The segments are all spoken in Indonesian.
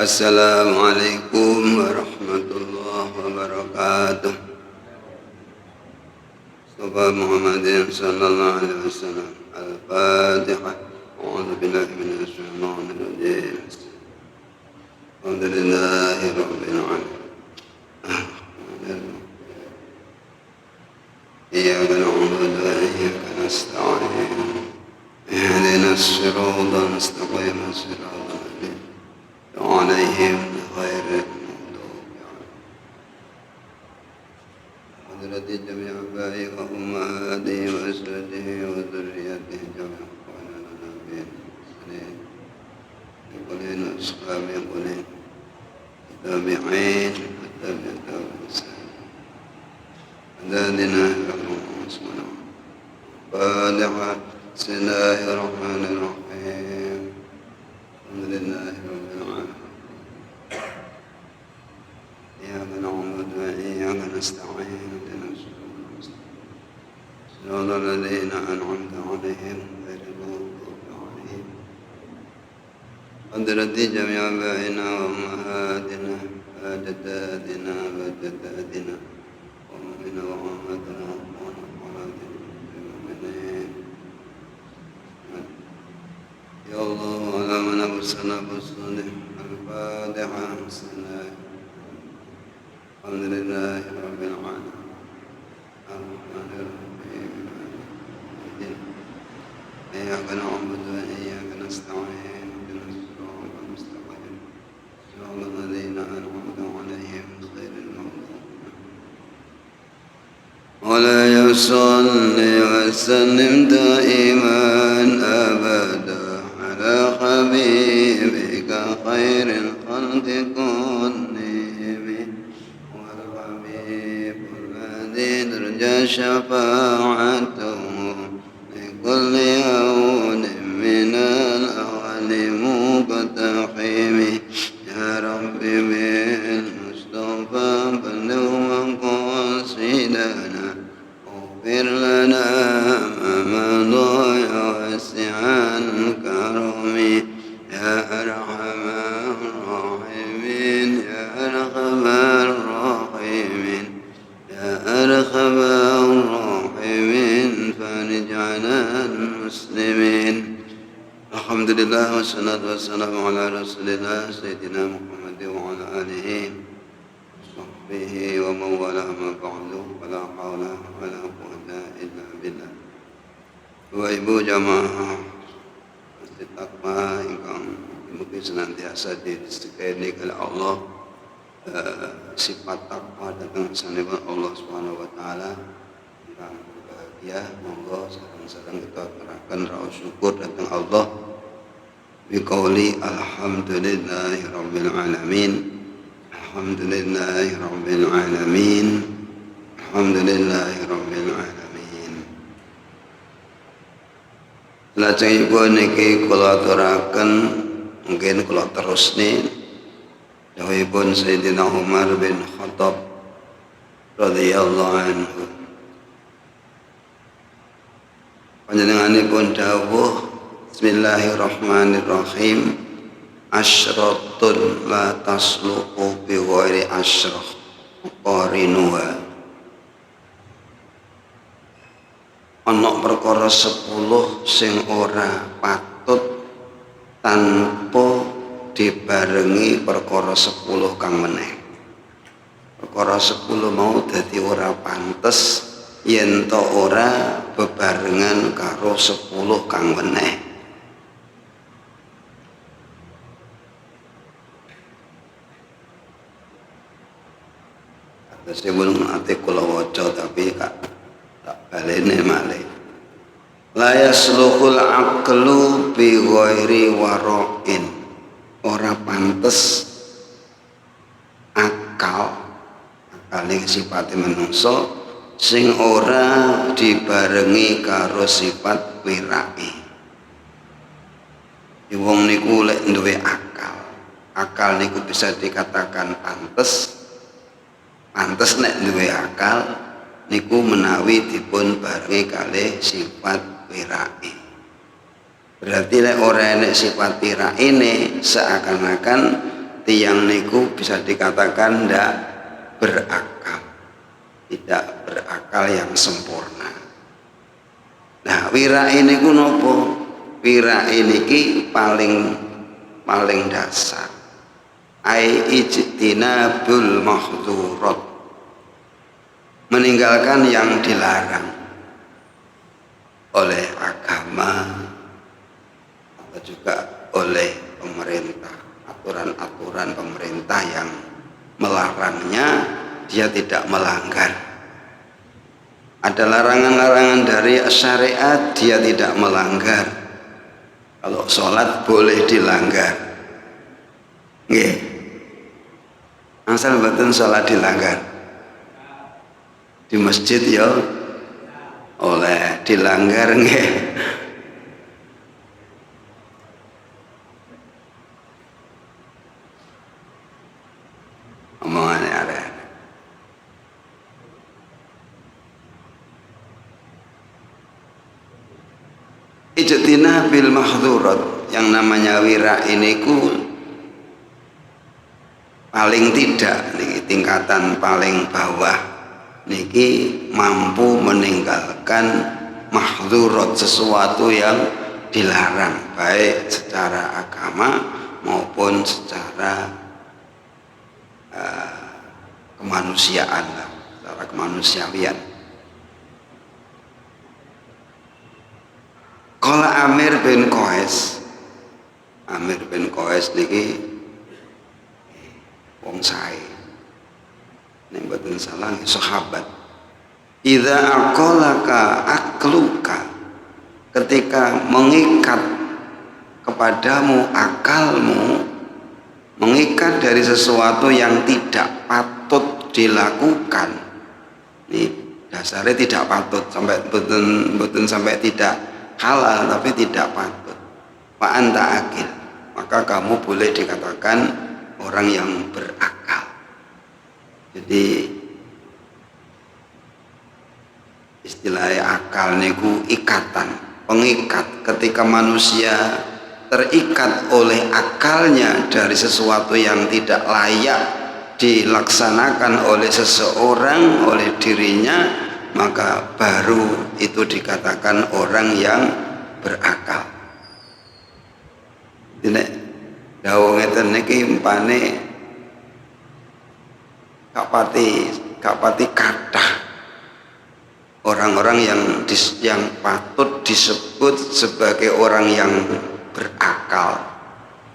Assalamualaikum warahmatullahi wabarakatuh. Mustafa Muhammadin sallallahu alaihi wasallam. Al-Fatihah. A'udzu billahi minasy syaithanir rajim. Alhamdulillahi rabbil alamin. Iyyaka na'budu wa iyyaka nasta'in. Ihdinas siratal mustaqim, siratal ladzina عليهم غير المغضوب عليهم حضرة جميع آبائه وأمهاته وأزواجه وذريته جميعا وعلى نبينا المرسلين يقولين أصحاب يقولين التابعين والتابعين أدادنا لهم سبحانه فاتحة بسم الله الرحمن الرحيم الحمد لله رب العالمين إياك نعبد وإياك نستعين اهدنا الصراط المستقيم صراط الذين أنعمت عليهم غير المغضوب عليهم حضرة جميع آبائنا وأمهاتنا وأجدادنا وجداتنا وأمنا وأمتنا يا الله علمنا بالسلام والصالح الفاتحة والسلام الحمد لله رب العالمين الرحمن الرحيم إياك نعبد وإياك نستعين اهدنا الصراط المستقيم صراط الذين أنعمت عليهم غير المغضوب ولا يصل وسلم دائما أبدا على حبيبك خير الخلق كلهم والحبيب الذي ترجى شفاعته لكل يوم من الأول مقتحم يا رب بالمصطفى بلغ مقاصدنا اغفر لنا ما مضى واسع الكرم يا أرحم الراحمين يا أرحم الراحمين يا أرحم الراحمين فرج على المسلمين. Alhamdulillah wassalatu wassalamu ala rasulillah sayyidina Muhammad wa ala alihi sahbihi wa mawala ma ba'du wala hawla wala quwwata illa billah. Bapak Ibu jamaah masjid takwa ingkang mugi senantiasa disedekani oleh Allah sifat takwa dhateng sanipun Allah Subhanahu wa taala ingkang bahagia. Monggo sareng-sareng kita aturaken raos syukur dhateng Allah biqauli alhamdulillahi rabbil alamin. Alhamdulillahi rabbil alamin. Alhamdulillahi rabbil alamin. Lajengipun niki kula aturaken mungkin kula terusne dawuhipun Sayyidina Umar bin Khattab radhiyallahu anhu. Panjenenganipun dawuh bismillahirrahmanirrahim asyratun la tasluqu bi ghairi asyrah qarinuha. Ana perkara 10 sing ora patut tanpa dibarengi perkara 10 kang meneh. Perkara 10 mau dadi ora pantes yen to ora bebarengan karo 10 kang meneh. Sebelum ate kula waca tapi tak balene malih. La yasluhul aqlu bi ghairi wara'in. Ora pantes akal sifate manungsa sing ora dibarengi karo sifat wirake. Wong niku lek duwe akal niku bisa dikatakan pantes nek duwe akal niku menawi dipun barengi kalih sifat wirake. Berarti lek ora enek sifat wirake seakan-akan tiang niku bisa dikatakan tidak berakal, tidak berakal yang sempurna. Nah, wirai niku nopo? Wirai niki paling dasar. Ai ijtinabul mahdzurat, meninggalkan yang dilarang oleh agama atau juga oleh pemerintah, aturan-aturan pemerintah yang melarangnya dia tidak melanggar. Ada larangan-larangan dari syariat dia tidak melanggar. Kalau sholat boleh dilanggar, nggih, asal betul sholat dilanggar di masjid ya oleh dilanggar, nggih. Omongannya ada. Ijtinah bil mahdzurat, yang namanya wira ini ku paling tidak niki tingkatan paling bawah niki mampu meninggalkan mahdzurat, sesuatu yang dilarang baik secara agama maupun secara kemanusiaan, secara kemanusiaan. Qala Amir bin Qais niki wong sae, nek mboten salah sahabat. Idza aqalaka akluka, ketika mengikat kepadamu akalmu, mengikat dari sesuatu yang tidak patut dilakukan. Ini dasarnya tidak patut, sampai betul sampai tidak halal, tapi tidak patut. Wa anta akil, maka kamu boleh dikatakan orang yang berakal. Jadi istilahnya akal niku ikatan, pengikat. Ketika manusia terikat oleh akalnya dari sesuatu yang tidak layak dilaksanakan oleh seseorang, oleh dirinya, maka baru itu dikatakan orang yang berakal. Dene dawuh ngeten niki umpane gak pati kathah orang-orang yang patut disebut sebagai orang yang berakal,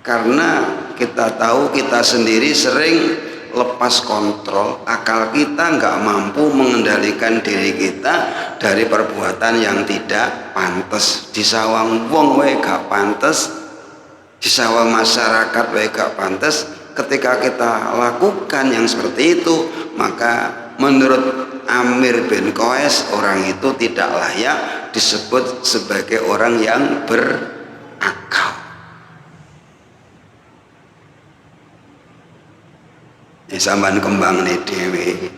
karena kita tahu kita sendiri sering lepas kontrol, akal kita nggak mampu mengendalikan diri kita dari perbuatan yang tidak pantas. Disawang wong wae gak pantas, disawang masyarakat wae gak pantas. Ketika kita lakukan yang seperti itu, maka menurut Amir bin Qais orang itu tidak layak disebut sebagai orang yang berakal. Sampeyan kembangane dhewe.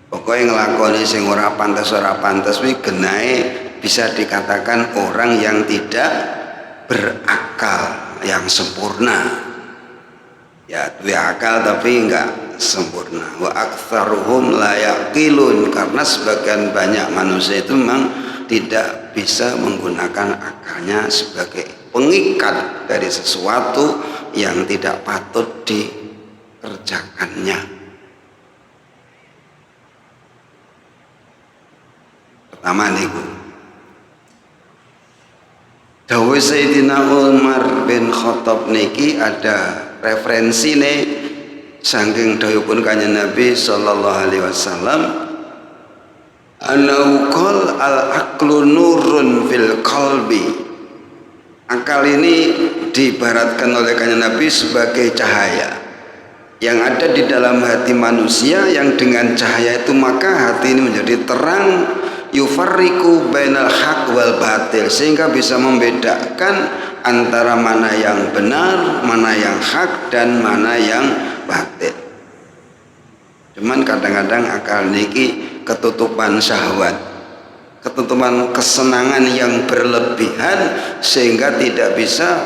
Pokoke nglakoni sing ora pantes kuwi genahe bisa dikatakan orang yang tidak berakal yang sempurna. Ya, duwe akal tapi enggak sempurna. Wa aktsaruhum la yaqilun, karena sebagian banyak manusia itu memang tidak bisa menggunakan akalnya sebagai pengikat dari sesuatu yang tidak patut dikerjakannya. Pertama niku dawuh Sayyidina Umar bin Khattab niki ada referensi nih saking dawuhipun Kanjeng Nabi sallallahu alaihi wasallam, anau qol al aqlu nurun fil qalbi. Akal ini diibaratkan oleh Kanjeng Nabi sebagai cahaya yang ada di dalam hati manusia, yang dengan cahaya itu maka hati ini menjadi terang, yufarriqu bainal haq wal batil, sehingga bisa membedakan antara mana yang benar, mana yang hak, dan mana yang batil. Cuman kadang-kadang akal niki ketutupan syahwat, ketutupan kesenangan yang berlebihan, sehingga tidak bisa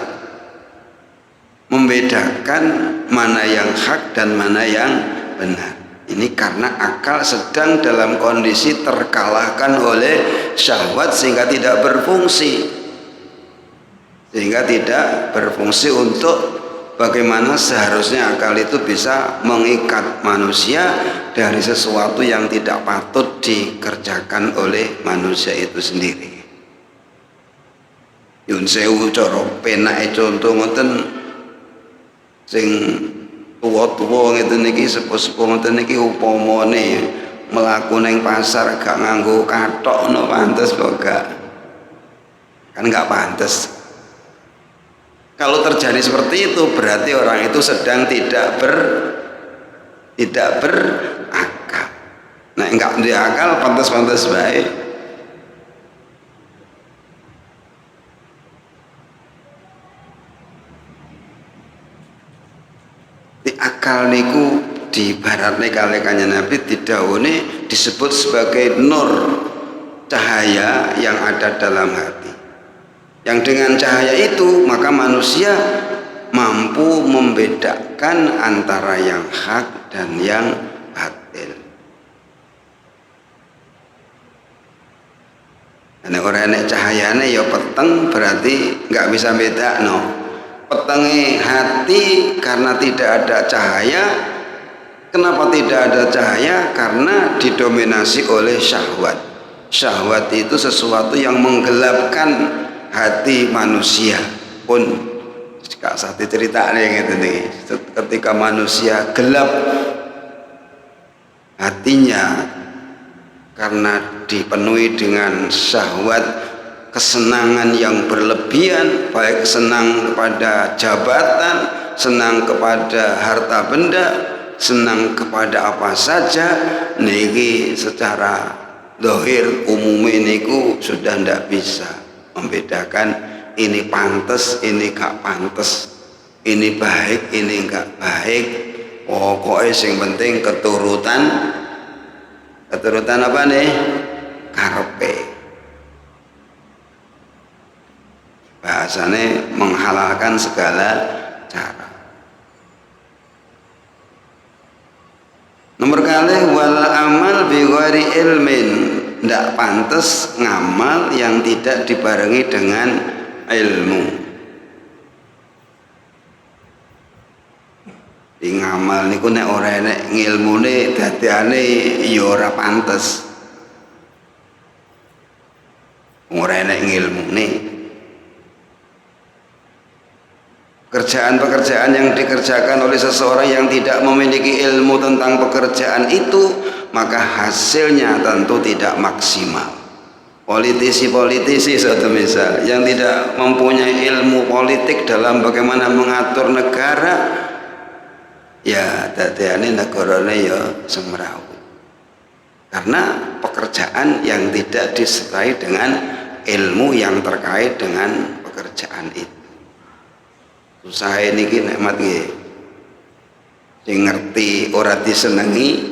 membedakan mana yang hak dan mana yang benar. Ini karena akal sedang dalam kondisi terkalahkan oleh syahwat sehingga tidak berfungsi. Sehingga tidak berfungsi untuk bagaimana seharusnya akal itu bisa mengikat manusia dari sesuatu yang tidak patut dikerjakan oleh manusia itu sendiri. Yun sewu cara penake contoh ngoten sing tuwa-tuwa ngeten niki sepuh-sepuh ngoten niki upamane mlaku ning pasar gak nganggo kathok no pantes kok gak? Kan gak pantes. Kalau terjadi seperti itu berarti orang itu sedang tidak berakal. Nah, enggak duwe akal pantes-pantes bae. Di akal niku diibaratne kalih Kanjeng Nabi didhawuhne disebut sebagai nur, cahaya yang ada dalam hati. Yang dengan cahaya itu maka manusia mampu membedakan antara yang hak dan yang batil. Nek ora enek cahayane ya peteng berarti nggak bisa bedakno. Petenge hati karena tidak ada cahaya. Kenapa tidak ada cahaya? Karena didominasi oleh syahwat. Syahwat itu sesuatu yang menggelapkan hati manusia. Pun Kak Sati ceritanya gitu nih, ketika manusia gelap hatinya karena dipenuhi dengan syahwat kesenangan yang berlebihan, baik senang kepada jabatan, senang kepada harta benda, senang kepada apa saja, niki secara dohir umumnya niku sudah ndak bisa membedakan ini pantas, ini gak pantas, ini baik, ini gak baik. Pokoknya yang penting keturutan apa nih? Karepe. Bahasanya menghalalkan segala cara. Nomor kali wal amal bi ghairi ilmin. Tidak pantas ngamal yang tidak dibarengi dengan ilmu. Di ngamal niku nek ora enek ngilmune dadiane ya ora pantes. Ora enek ngilmune. Pekerjaan-pekerjaan yang dikerjakan oleh seseorang yang tidak memiliki ilmu tentang pekerjaan itu, maka hasilnya tentu tidak maksimal. Politisi-politisi satu misal yang tidak mempunyai ilmu politik dalam bagaimana mengatur negara, ya dadane negarane ya semrawut. Karena pekerjaan yang tidak disertai dengan ilmu yang terkait dengan pekerjaan itu. Susah niki nikmat nggih. Sing ngerti ora disenengi,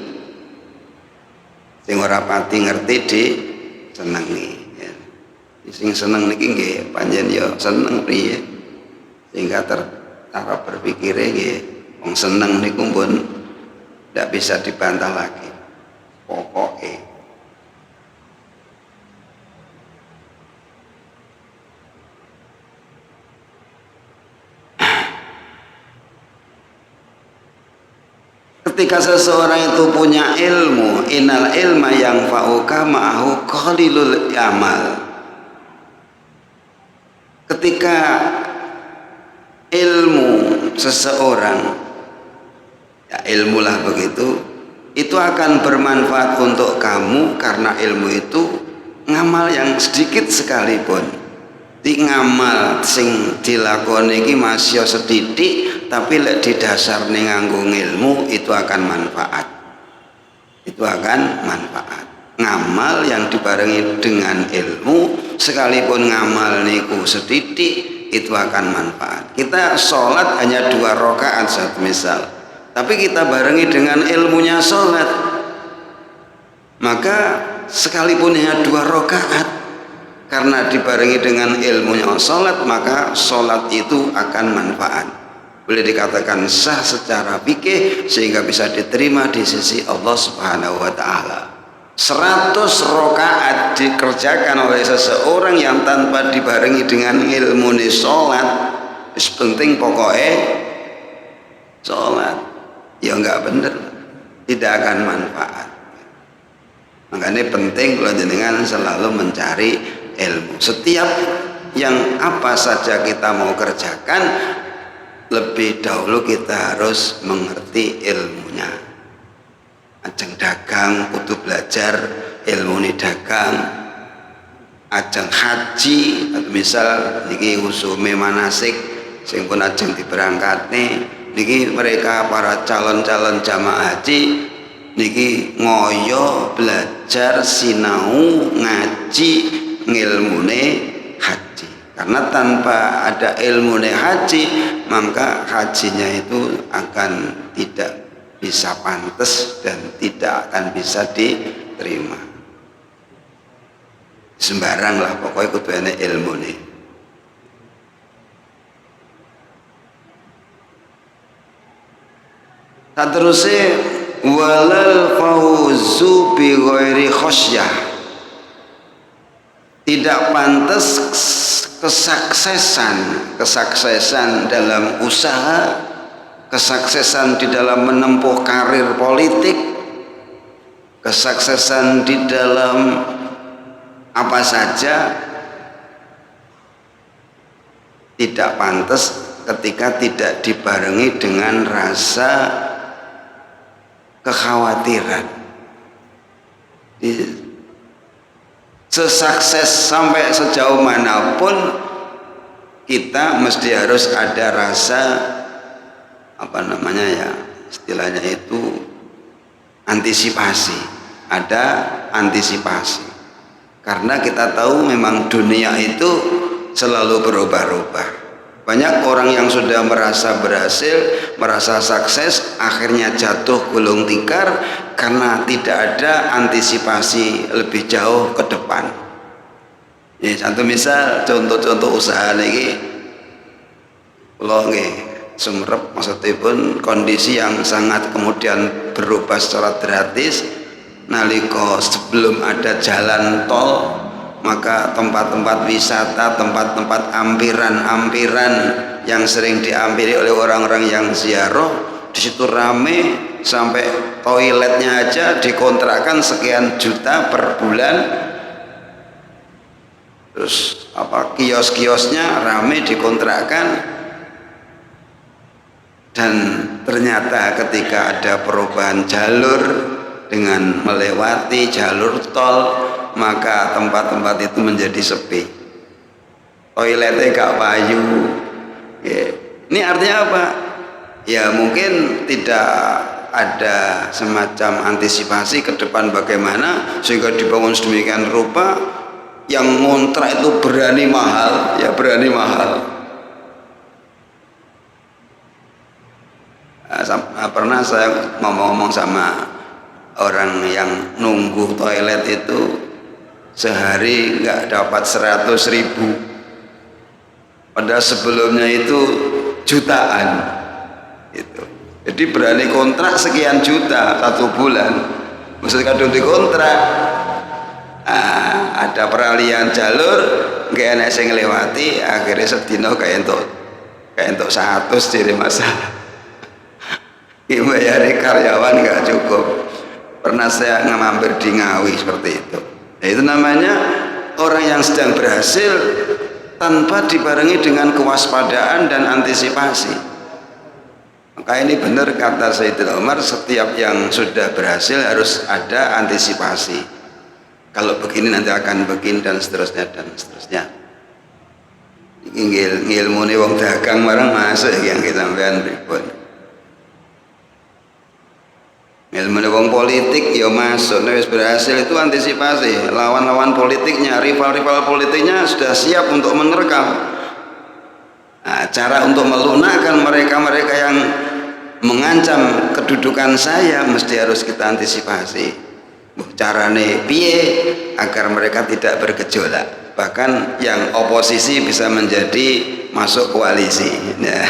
sing ora pati ngerti disenengi. Ya. Sing seneng niki nggih panjen ya seneng priye. Sehingga cara berpikire nggih wong seneng niku pun ndak bisa dibantah lagi. Pokoke ketika seseorang itu punya ilmu, innal ilma yang fa'uka ma'ahu qalilul amal. Ketika ilmu seseorang, ya ilmu lah begitu, itu akan bermanfaat untuk kamu karena ilmu itu ngamal yang sedikit sekalipun. Di ngamal sing dilakoni iki masih sedidik, tapi lek didasarne nganggo ilmu itu akan manfaat. Itu akan manfaat. Ngamal yang dibarengi dengan ilmu, sekalipun ngamal niku sedidik, itu akan manfaat. Kita sholat hanya 2 rakaat satu misal, tapi kita barengi dengan ilmunya sholat, maka sekalipun hanya 2 rakaat, karena dibarengi dengan ilmunya sholat, maka sholat itu akan manfaat. boleh dikatakan sah secara fikih sehingga bisa diterima di sisi Allah Subhanahu wa taala. 100 rakaat dikerjakan oleh seseorang yang tanpa dibarengi dengan ilmu sholat, penting pokoknya sholat, ya enggak bener, tidak akan manfaat. Makanya penting kalau jenengan selalu mencari ilmu. Setiap yang apa saja kita mau kerjakan, lebih dahulu kita harus mengerti ilmunya. Ajeng dagang kudu belajar ilmu ni dagang, ajeng haji atau misal niki usume manasik sing pun ajeng diberangkatne niki mereka para calon-calon jamaah haji niki ngoyo belajar sinau ngaji ngilmune haji, karena tanpa ada ilmune haji maka hajinya itu akan tidak bisa pantas dan tidak akan bisa diterima. Sembarang lah pokoknya kudu ana ilmune. Saterusé walal fauzu bi ghairi khasyah, tidak pantas kesuksesan dalam usaha, kesuksesan di dalam menempuh karir politik, kesuksesan di dalam apa saja, tidak pantas ketika tidak dibarengi dengan rasa kekhawatiran. Sesukses sampai sejauh manapun kita mesti harus ada rasa apa namanya ya, istilahnya itu antisipasi, ada antisipasi, karena kita tahu memang dunia itu selalu berubah-ubah. Banyak orang yang sudah merasa berhasil, merasa sukses, akhirnya jatuh gulung tikar karena tidak ada antisipasi lebih jauh ke depan. Ya, satu misal contoh-contoh usaha niki kula nggih sumerep, maksudipun kondisi yang sangat kemudian berubah secara drastis nalika sebelum ada jalan tol, maka tempat-tempat wisata, tempat-tempat ampiran-ampiran yang sering diampiri oleh orang-orang yang ziarah, di situ rame sampai toiletnya aja dikontrakkan sekian juta per bulan. Terus apa kios-kiosnya rame dikontrakkan. Dan ternyata ketika ada perubahan jalur dengan melewati jalur tol, maka tempat-tempat itu menjadi sepi, toiletnya gak payu. Ya. Ini artinya apa? Ya mungkin tidak ada semacam antisipasi ke depan bagaimana sehingga dibangun sedemikian rupa yang ngontrak itu berani mahal, ya berani mahal. Pernah saya ngomong-ngomong sama orang yang nunggu toilet itu sehari nggak dapat 100.000, padahal sebelumnya itu jutaan itu. Jadi berani kontrak sekian juta satu bulan, maksudnya kadang dikontrak. Ada peralihan jalur nggak enak sing ngelewati, akhirnya sedino kayak untuk 100 jadi masalah. Bayari karyawan nggak cukup. Pernah saya ngamampir di Ngawi seperti itu. Nah, itu namanya orang yang sedang berhasil tanpa dibarengi dengan kewaspadaan dan antisipasi. Maka ini benar kata Sayyidina Umar, setiap yang sudah berhasil harus ada antisipasi. Kalau begini nanti akan begini dan seterusnya dan seterusnya. Ilmu ini wong dagang barang masuk yang kita sampean pripun. Ilmu wong politik ya masuk, nek wis berhasil itu antisipasi. Lawan-lawan politiknya, rival-rival politiknya sudah siap untuk menerkam. Nah, cara untuk melunakkan mereka-mereka yang mengancam kedudukan saya mesti harus kita antisipasi. Carane piye agar mereka tidak bergejolak, bahkan yang oposisi bisa menjadi masuk koalisi. Nah,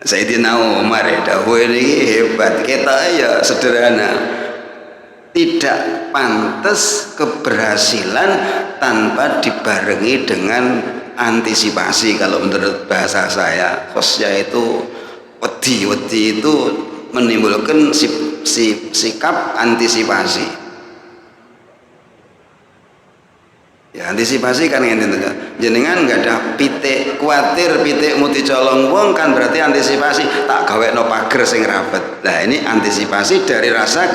Sayyidina Umar dawuh ini hebat, kita ya sederhana. Tidak pantas keberhasilan tanpa dibarengi dengan antisipasi. Kalau menurut bahasa saya, khosya itu wedi itu menimbulkan sikap antisipasi. Ya antisipasi kan ngene to. Jenengan nggak ada pitik, kuatir pitik muti colong wong kan berarti antisipasi tak gawekno pager sing rapet. Nah ini antisipasi dari rasa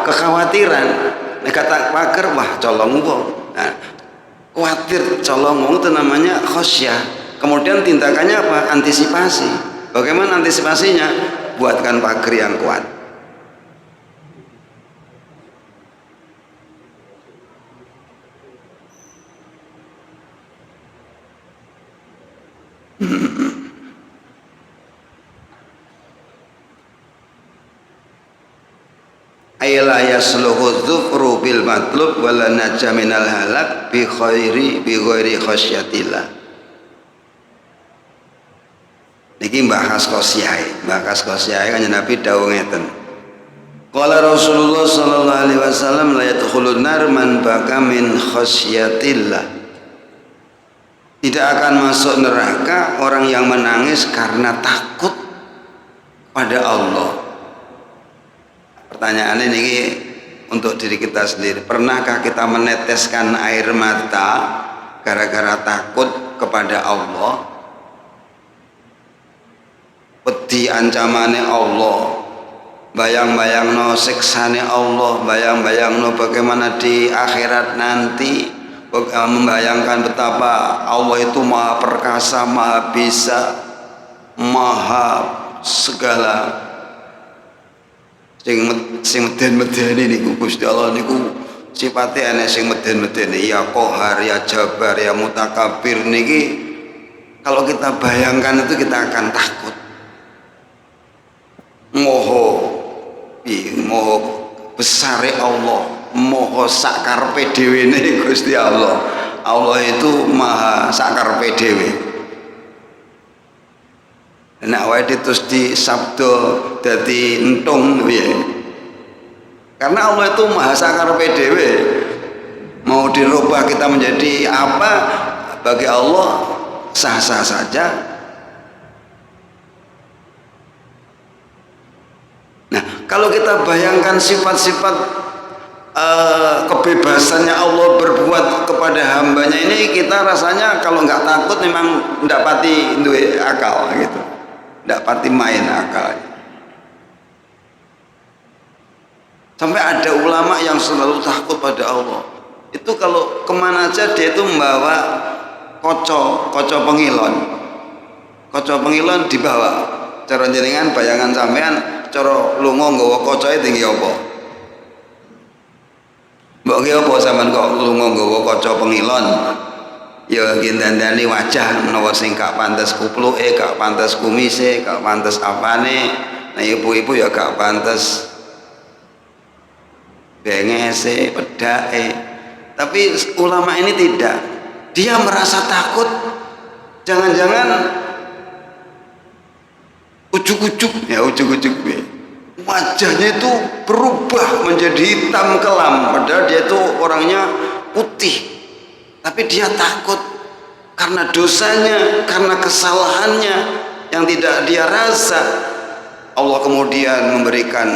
kekhawatiran. Nek kata pager wah colong wong. Nah, kuatir colong wong itu namanya khosyah. Kemudian tindakannya apa? Antisipasi. Bagaimana antisipasinya? Buatkan pager yang kuat. Ayla yasluhu dzufru bil matlub wala najja minal halak bi ghairi khasyatillah. Niki bahas khosyah kan Nabi dawuh ngeten. Qala Rasulullah sallallahu alaihi wasallam la yadkhulun nar man baka min khasyatillah. Tidak akan masuk neraka orang yang menangis karena takut pada Allah. Pertanyaan ini untuk diri kita sendiri. Pernahkah kita meneteskan air mata gara-gara takut kepada Allah? Wedi ancamane Allah, bayang-bayangno siksane Allah, bayang-bayangno bagaimana di akhirat nanti, membayangkan betapa Allah itu maha perkasa, maha bisa, maha segala. Sing meden-medeni niku Gusti Allah niku sifate ana sing meden-medeni, ya Qahar, ya Jabar, ya Mutakabbir niki kalau kita bayangkan itu kita akan takut. Moho besare Allah, moho sakarpe dhewe ne Gusti Allah. Allah itu maha sakarpe dhewe. Nek awake terus di sabdo dadi entung piye? Karena Allah itu maha sakarpe dhewe. Mau dirubah kita menjadi apa bagi Allah sah-sah saja. Nah, kalau kita bayangkan sifat-sifat kebebasannya Allah berbuat kepada hambanya ini, kita rasanya kalau nggak takut memang nggak pati duwe akal gitu, nggak pati main akal. Sampai ada ulama yang selalu takut pada Allah. Itu kalau kemana aja dia itu membawa koco pengilon dibawa. Cara jenengan bayangan sampean cara lunga nggawa kocoe tinggi apa? Mbok ki apa sampean kok lunga nggawa kaca pengilon? Ya ngindandani wajah menawa sing gak pantes kupluke, gak pantes kumise, gak pantes apane. Nah ibu-ibu ya gak pantes bengese, pedake. Tapi ulama ini tidak. Dia merasa takut. Jangan-jangan ujuk-ujuk wajahnya itu berubah menjadi hitam kelam, padahal dia itu orangnya putih, tapi dia takut karena dosanya, karena kesalahannya yang tidak dia rasa. Allah kemudian memberikan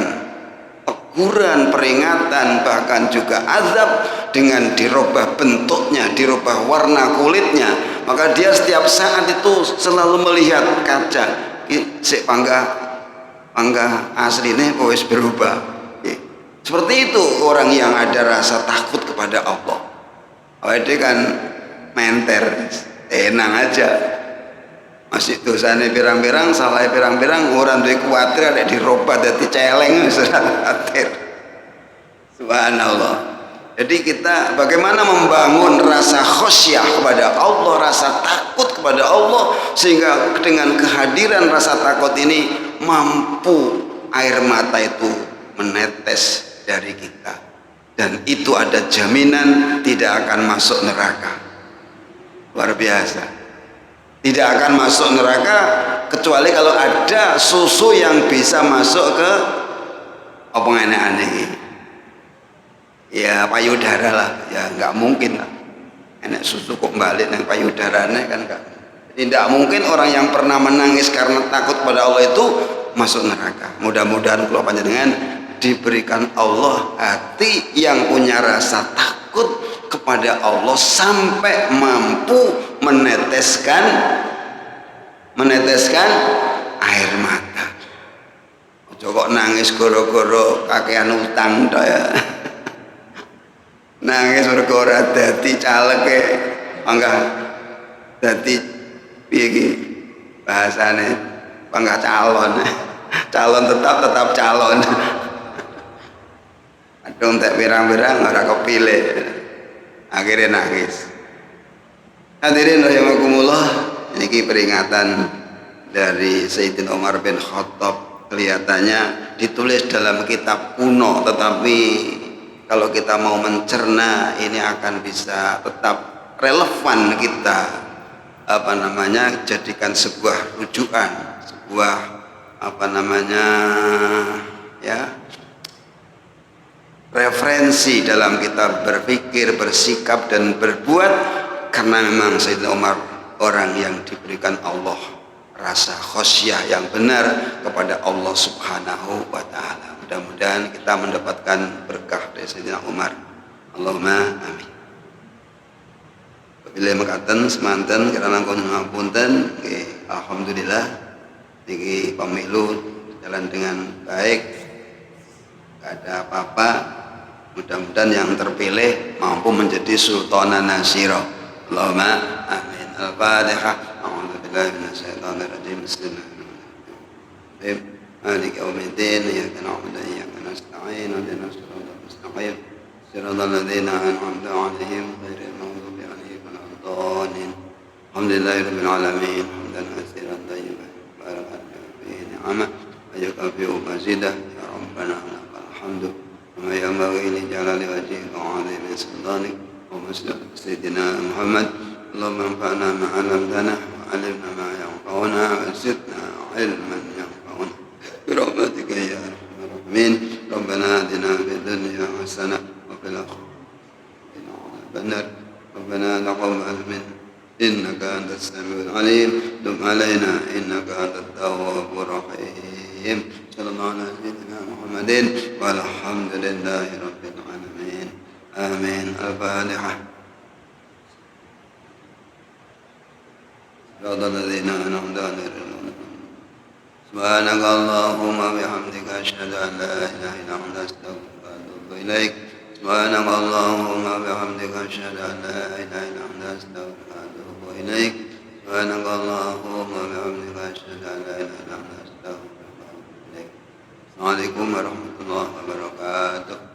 teguran, peringatan, bahkan juga azab dengan dirubah bentuknya, dirubah warna kulitnya. Maka dia setiap saat itu selalu melihat kaca, sik panggah aslinya wis berubah. Seperti itu orang yang ada rasa takut kepada Allah. Dia kan menter, tenang aja. Masih dosane pirang-pirang, salah pirang-pirang, orang duwe kuwatir ada dirubah dadi celeng wis ora kuwatir. Subhanallah. Jadi kita bagaimana membangun rasa khosyah kepada Allah, rasa takut kepada Allah, sehingga dengan kehadiran rasa takut ini mampu air mata itu menetes dari kita, dan itu ada jaminan tidak akan masuk neraka. Luar biasa. tidak akan masuk neraka kecuali kalau ada susu yang bisa masuk ke apa aneh-aneh ya payudara lah, ya nggak mungkin lah enak susu kok balik nang payudaranya kan nggak. Tidak mungkin orang yang pernah menangis karena takut pada Allah itu masuk neraka. Mudah-mudahan kalau panjenengan diberikan Allah hati yang punya rasa takut kepada Allah sampai mampu meneteskan air mata. Ojo kok nangis goro-goro kakean utang tok ya. Nangis perkara dadi caleke panggah dadi piye iki bahasane panggah calon. Calon tetap calon. Adung tak pirang-pirang ora kepilih. Akhirnya nangis. Hadirin rahimakumullah, ini peringatan dari Sayyidina Umar bin Khattab. Kelihatannya ditulis dalam kitab kuno, tetapi kalau kita mau mencerna ini akan bisa tetap relevan kita jadikan sebuah rujukan, sebuah referensi dalam kita berpikir, bersikap dan berbuat, karena memang Sayyidina Umar orang yang diberikan Allah rasa khosyah yang benar kepada Allah Subhanahu wa taala. Mudah-mudahan kita mendapatkan berkah dari Sayyidina Umar. Allahumma amin. Bila mekaten semanten kirana langkung ngapunten, alhamdulillah niki pemilu jalan dengan baik, gak ada apa-apa. Mudah-mudahan yang terpilih mampu menjadi sultanan nasira. Allahumma amin. Al-Fatihah. A'udzubillahi minasyaitonir rajim. Bismillahirrahmanirrahim. Maliki yaumiddin. Iyyaka na'budu wa iyyaka nasta'in. Ihdinas siratal mustaqim. Siratal ladzina an'amta 'alaihim ghairil maghdubi 'alaihim waladdallin. Alhamdulillahirabbil alamin. Hamdan katsiran thayyiban barakan fihi ni'amah wa yukafi'u mazidah. Ya Rabbana lakal hamdu. وما ينبغي لجلال وجهك وعظيم سلطانك ومسلك سيدنا محمد. اللهم انفعنا ما علمتنا وعلمنا ما ينفعنا وزدنا علما ينفعنا برحمتك يا ارحم الراحمين. ربنا اتنا في الدنيا حسنه وفي الاخره عذاب النار. ربنا تقبل منا انك انت السميع العليم. تب علينا انك انت التواب الرحيم. صلى الله على سيدنا محمد والحمد لله رب العالمين. آمين. الفاتحة. صراط الذين أنعمت عليهم. سبحانك اللهم وبحمدك أشهد أن لا إله إلا أنت أستغفرك وأتوب إليك. سبحانك اللهم وبحمدك أشهد أن لا إله إلا أنت أستغفرك وأتوب إليك. سبحانك اللهم وبحمدك أشهد أن لا إله إلا أنت أستغفرك. Assalamualaikum warahmatullahi wabarakatuh.